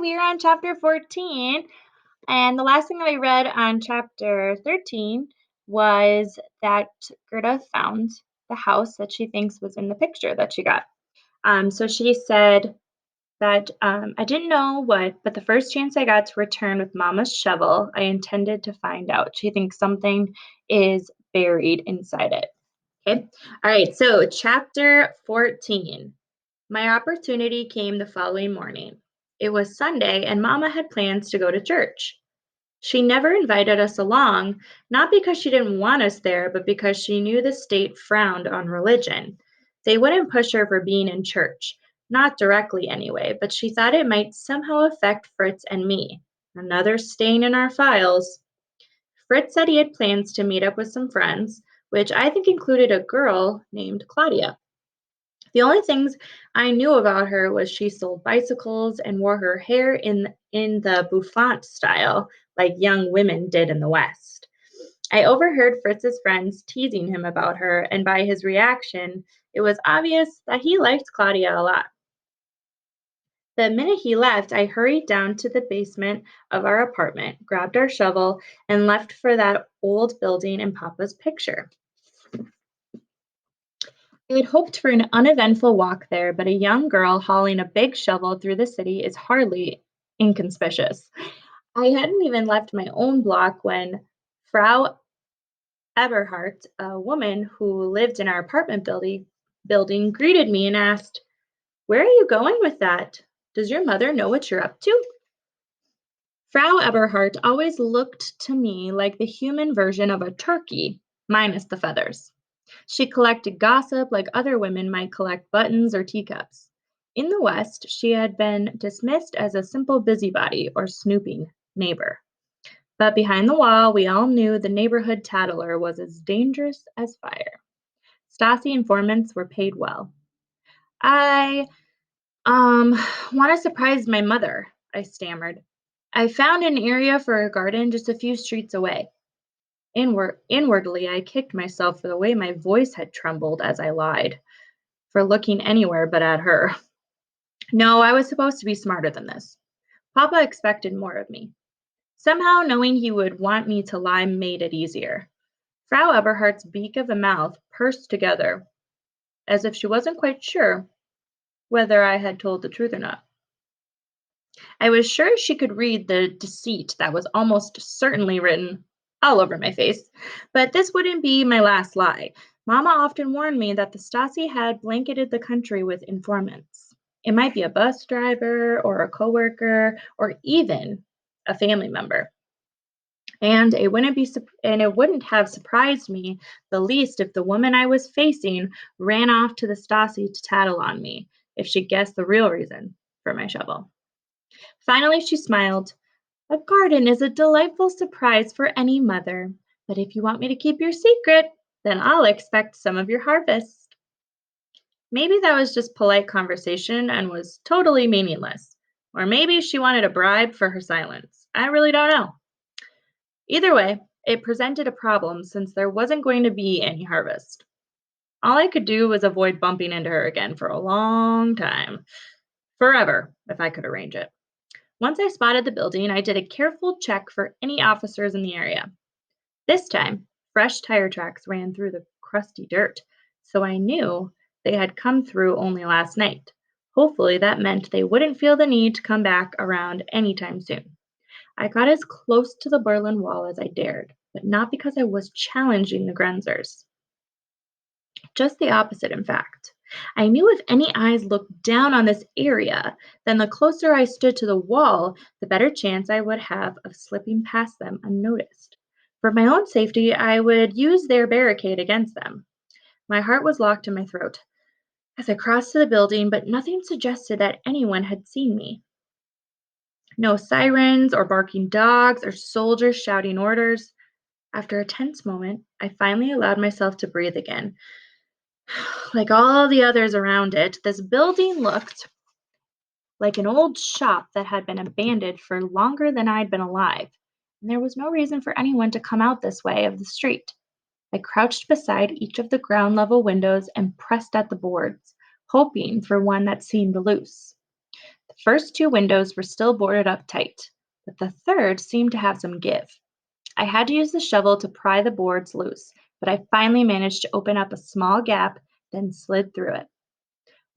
we are on chapter 14. And the last thing that I read on chapter 13 was that Gerda found the house that she thinks was in the picture that she got. So she said that I didn't know what, but the first chance I got to return with Mama's shovel, I intended to find out. She thinks something is buried inside it. Okay. All right. So, chapter 14. My opportunity came the following morning. It was Sunday, and Mama had plans to go to church. She never invited us along, not because she didn't want us there, but because she knew the state frowned on religion. They wouldn't push her for being in church, not directly anyway, but she thought it might somehow affect Fritz and me. Another stain in our files. Fritz said he had plans to meet up with some friends, which I think included a girl named Claudia. The only things I knew about her was she sold bicycles and wore her hair in the bouffant style, like young women did in the West. I overheard Fritz's friends teasing him about her, and by his reaction, it was obvious that he liked Claudia a lot. The minute he left, I hurried down to the basement of our apartment, grabbed our shovel, and left for that old building in Papa's picture. I had hoped for an uneventful walk there, but a young girl hauling a big shovel through the city is hardly inconspicuous. I hadn't even left my own block when Frau Eberhardt, a woman who lived in our apartment building, greeted me and asked, "Where are you going with that? Does your mother know what you're up to?" Frau Eberhardt always looked to me like the human version of a turkey, minus the feathers. She collected gossip like other women might collect buttons or teacups. In the West, she had been dismissed as a simple busybody or snooping neighbor. But behind the wall, we all knew the neighborhood tattler was as dangerous as fire. Stasi informants were paid well. I um want to surprise my mother, I stammered. I found an area for a garden just a few streets away. Inwardly, I kicked myself for the way my voice had trembled as I lied, for looking anywhere but at her. No, I was supposed to be smarter than this. Papa expected more of me. Somehow, knowing he would want me to lie made it easier. Frau Eberhardt's beak of a mouth pursed together, as if she wasn't quite sure whether I had told the truth or not. I was sure she could read the deceit that was almost certainly written all over my face, but this wouldn't be my last lie. Mama often warned me that the Stasi had blanketed the country with informants. It might be a bus driver or a coworker or even a family member. And it wouldn't have surprised me the least if the woman I was facing ran off to the Stasi to tattle on me, if she guessed the real reason for my shovel. Finally, she smiled. "A garden is a delightful surprise for any mother, but if you want me to keep your secret, then I'll expect some of your harvest." Maybe that was just polite conversation and was totally meaningless. Or maybe she wanted a bribe for her silence. I really don't know. Either way, it presented a problem since there wasn't going to be any harvest. All I could do was avoid bumping into her again for a long time. Forever, if I could arrange it. Once I spotted the building, I did a careful check for any officers in the area. This time, fresh tire tracks ran through the crusty dirt, so I knew they had come through only last night. Hopefully, that meant they wouldn't feel the need to come back around anytime soon. I got as close to the Berlin Wall as I dared, but not because I was challenging the Grenzers. Just the opposite, in fact. I knew if any eyes looked down on this area, then the closer I stood to the wall, the better chance I would have of slipping past them unnoticed. For my own safety, I would use their barricade against them. My heart was locked in my throat as I crossed to the building, but nothing suggested that anyone had seen me. No sirens or barking dogs or soldiers shouting orders. After a tense moment, I finally allowed myself to breathe again. Like all the others around it, this building looked like an old shop that had been abandoned for longer than I'd been alive, and there was no reason for anyone to come out this way of the street. I crouched beside each of the ground level windows and pressed at the boards, hoping for one that seemed loose. The First two windows were still boarded up tight, but the third seemed to have some give. I had to use the shovel to pry the boards loose, but I finally managed to open up a small gap, then slid through it.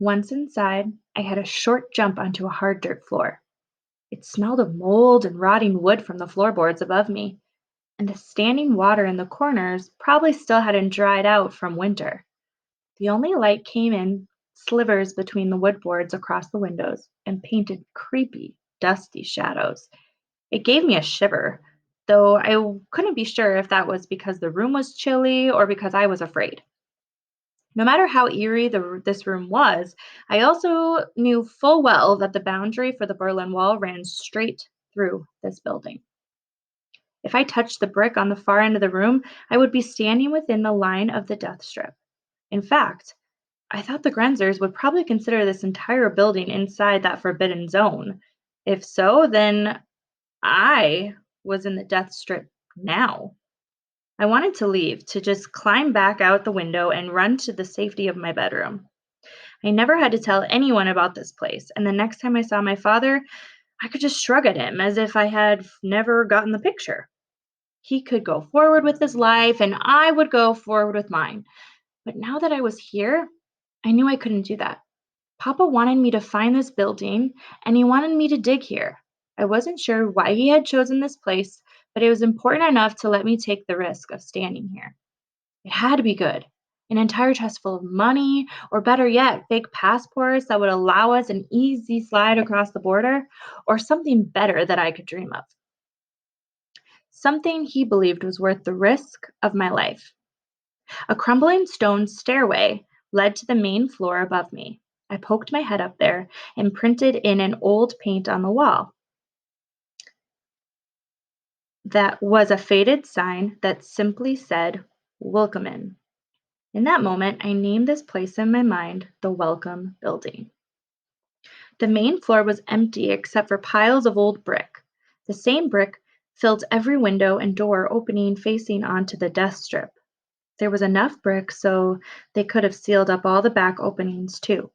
Once inside, I had a short jump onto a hard dirt floor. It smelled of mold and rotting wood from the floorboards above me, and the standing water in the corners probably still hadn't dried out from winter. The only light came in slivers between the wood boards across the windows and painted creepy, dusty shadows. It gave me a shiver, though couldn't be sure if that was because the room was chilly or because I was afraid. No matter how eerie this room was, I also knew full well that the boundary for the Berlin Wall ran straight through this building. If I touched the brick on the far end of the room, I would be standing within the line of the death strip. In fact, I thought the Grenzers would probably consider this entire building inside that forbidden zone. If so, then I was in the death strip now. I wanted to leave, to just climb back out the window and run to the safety of my bedroom. I never had to tell anyone about this place, and the next time I saw my father, I could just shrug at him as if I had never gotten the picture. He could go forward with his life, and I would go forward with mine. But now that I was here, I knew I couldn't do that. Papa wanted me to find this building, and he wanted me to dig here. I wasn't sure why he had chosen this place, but it was important enough to let me take the risk of standing here. It had to be good. An entire chest full of money, or better yet, fake passports that would allow us an easy slide across the border, or something better that I could dream of. Something he believed was worth the risk of my life. A crumbling stone stairway led to the main floor above me. I poked my head up there and printed in an old paint on the wall that was a faded sign that simply said, Welcome in. In that moment, I named this place in my mind the Welcome Building. The main floor was empty except for piles of old brick. The same brick filled every window and door opening facing onto the death strip. There was enough brick so they could have sealed up all the back openings too.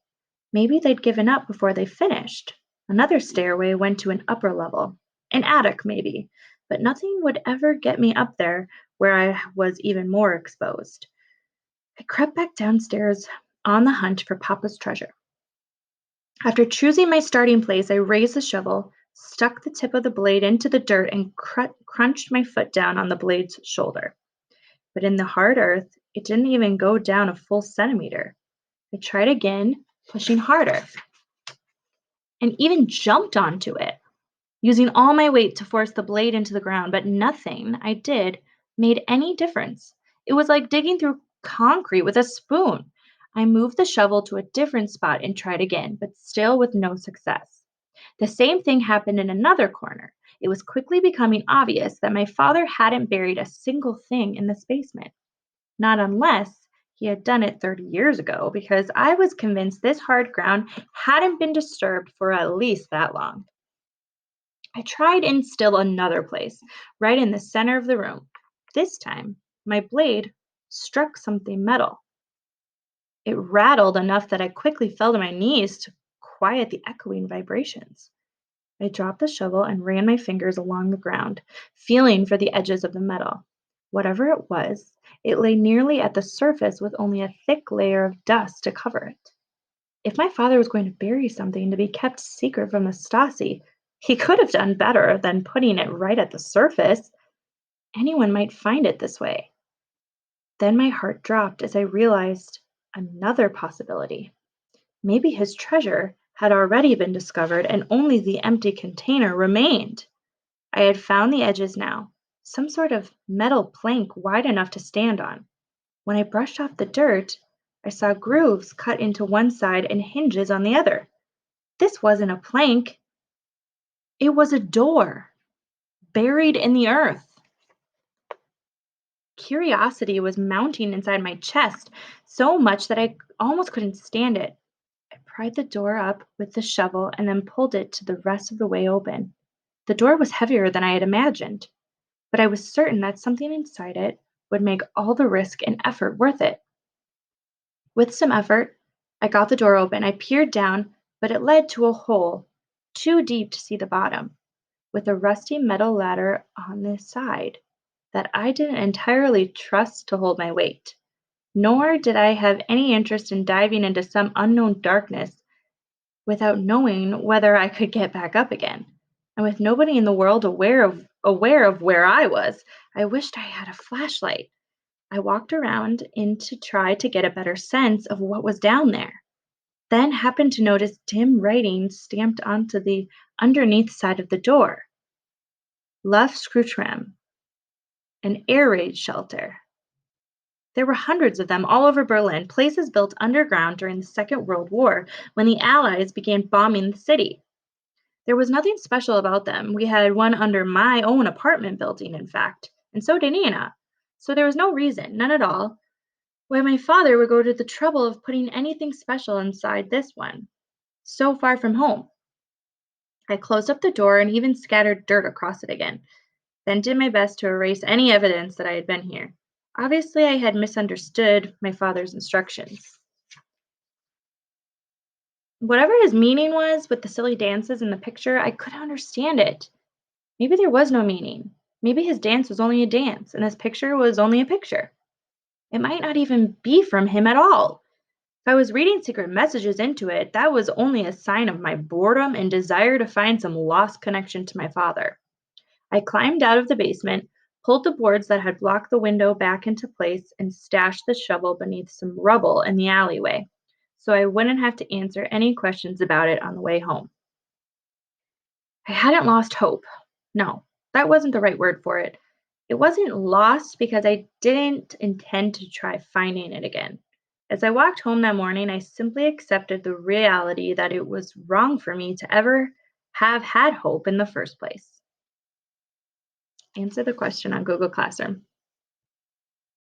Maybe they'd given up before they finished. Another stairway went to an upper level, an attic maybe, but nothing would ever get me up there where I was even more exposed. I crept back downstairs on the hunt for Papa's treasure. After choosing my starting place, I raised the shovel, stuck the tip of the blade into the dirt, and crunched my foot down on the blade's shoulder. But in the hard earth, it didn't even go down a full centimeter. I tried again, pushing harder, and even jumped onto it, using all my weight to force the blade into the ground, but nothing I did made any difference. It was like digging through concrete with a spoon. I moved the shovel to a different spot and tried again, but still with no success. The same thing happened in another corner. It was quickly becoming obvious that my father hadn't buried a single thing in this basement. Not unless he had done it 30 years ago, because I was convinced this hard ground hadn't been disturbed for at least that long. I tried in still another place, right in the center of the room. This time, my blade struck something metal. It rattled enough that I quickly fell to my knees to quiet the echoing vibrations. I dropped the shovel and ran my fingers along the ground, feeling for the edges of the metal. Whatever it lay nearly at the surface with only a thick layer of dust to cover it. If my father was going to bury something to be kept secret from the Stasi, he could have done better than putting it right at the surface. Anyone might find it this way. Then my heart dropped as I realized another possibility. Maybe his treasure had already been discovered and only the empty container remained. I had found the edges now, some sort of metal plank wide enough to stand on. When I brushed off the dirt, I saw grooves cut into one side and hinges on the other. This wasn't a plank, it was a door buried in the earth. Curiosity was mounting inside my chest so much that I almost couldn't stand it. I pried the door up with the shovel and then pulled it to the rest of the way open. The door was heavier than I had imagined, but I was certain that something inside it would make all the risk and effort worth it. With some effort, I got the door open. I peered down, but it led to a hole too deep to see the bottom, with a rusty metal ladder on the side that I didn't entirely trust to hold my weight. Nor did I have any interest in diving into some unknown darkness without knowing whether I could get back up again. And with nobody in the world aware of where I was, I wished I had a flashlight. I walked around in to try to get a better sense of what was down there. Then happened to notice dim writing stamped onto the underneath side of the door. Left Screwtram, an air raid shelter. There were hundreds of them all over Berlin, places built underground during the Second World War when the Allies began bombing the city. There was nothing special about them. We had one under my own apartment building, in fact, and so did Nina. So there was no reason, none at all, why my father would go to the trouble of putting anything special inside this one, so far from home. I closed up the door and even scattered dirt across it again, then did my best to erase any evidence that I had been here. Obviously, I had misunderstood my father's instructions. Whatever his meaning was with the silly dances in the picture, I couldn't understand it. Maybe there was no meaning. Maybe his dance was only a dance, and his picture was only a picture. It might not even be from him at all. If I was reading secret messages into it, that was only a sign of my boredom and desire to find some lost connection to my father. I climbed out of the basement, pulled the boards that had blocked the window back into place, and stashed the shovel beneath some rubble in the alleyway so I wouldn't have to answer any questions about it on the way home. I hadn't lost hope. No, that wasn't the right word for it. It wasn't lost because I didn't intend to try finding it again. As I walked home that morning, I simply accepted the reality that it was wrong for me to ever have had hope in the first place. Answer the question on Google Classroom.